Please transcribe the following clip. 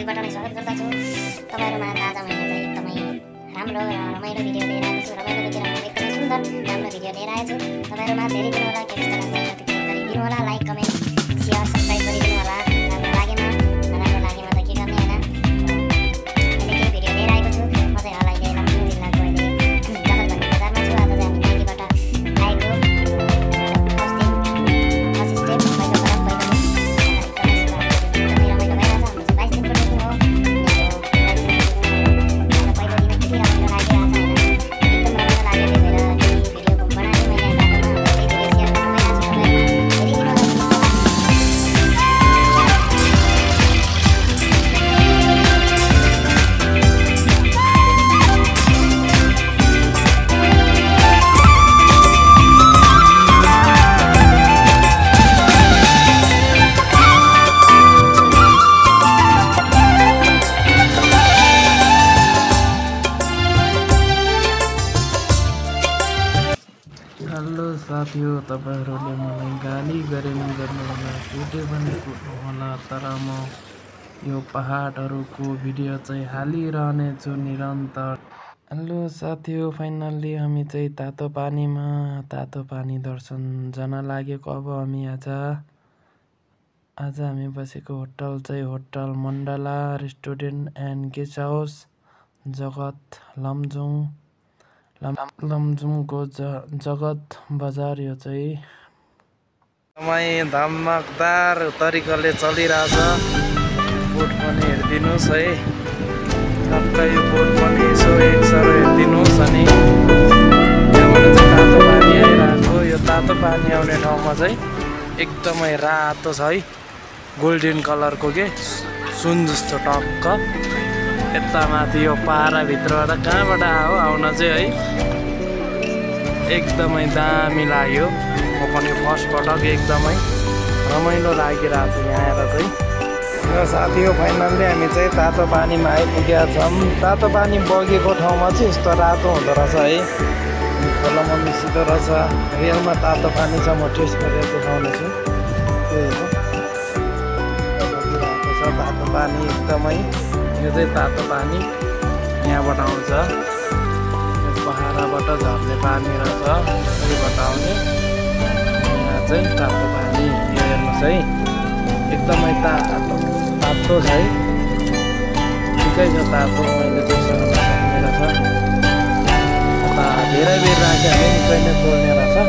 फेसबुकबाट नै स्वागत गर्दछु। तपाईहरुमा आज मैले चाहिँ एकदमै राम्रो र रमाइलो भिडियो लिएर आएको छु। रमाइलो देखिएर एकदमै सुन्दर राम्रो भिडियो लिएर आएको छु। तपाईहरुमा धेरै दिन होला के कस्तो लाग्छ त्यति गरिदिनु होला, लाइक कमेन्ट शेयर सब्स्क्राइब गरिदिनु होला। राम्रो लागेमा त के गर्ने हैन। मैले के भिडियो लिएर आएको छु। म चाहिँ हाल अहिले लमजुङ जिल्लाको अहिले जगत भन्ने बजारमा छु। आज चाहिँ हामी माइतीबाट आएको फर्स्ट स्टेप पहिलो कदम हेलो साथीहरु, तपाईहरुले मलाई गाली गरेन गर्नुहोला, कुटे पनि कुट्नु होला, तर म यो पहाडहरुको भिडियो चाहिँ हालिरहने छु निरन्तर। हेलो साथीहरु, फाइनल्ली हामी चाहिँ तातो पानी दर्शन जान लागेको। अब हामी आज हामी बसेको होटल चाहिँ hotel Mandala restaurant and guest house Jagat लमजुङको जगत बजार। यो चाहिँ समय धमकदार तरिकाले चलिरहेछ। बोट पनि हेरिदिनुहोस् है, टक्कै यो बोट पनि यसो एकसरो हेरिदिनुहोस्। अनि त्यहाँबाट चाहिँ तातो पानी आइरहेको। यो तातो पानी आउने ठाउँमा चाहिँ एकदमै रातो छ है, गोल्डन कलरको के सुन जस्तो टक्क। यता माथि यो पाराभित्रबाट कहाँबाट आउन चाहिँ है एकदमै दामी लाग्यो। म पनि फर्स्ट पटक एकदमै रमाइलो लागिरहेको छ यहाँ आएर चाहिँ। र साथीहरु, फाइनल्ली हामी चाहिँ तातो पानीमा आइपुगेका छौँ। तातो पानी बगेको ठाउँमा चाहिँ यस्तो रातो हुँदो रहेछ है, खोलामा मिसिँदो रहेछ। रियलमा तातो पानी छ, म टेस्ट गरेर देखाउनेछु। त्यही हो, बगिरहेको छ तातो पानी एकदमै। यो चाहिँ तातो पानी यहाँबाट आउँछ, पहाडबाट झर्ने पानी रहेछ, यसैबाट आउने। यहाँ चाहिँ तातो पानी यो हेर्नुहोस् है, एकदमै तातो छ है, ठिकै छ तातो। मैले देख्न सक्ने रहेछ। धेरै बेर राख्यो भने निकै नै पोल्ने रहेछ।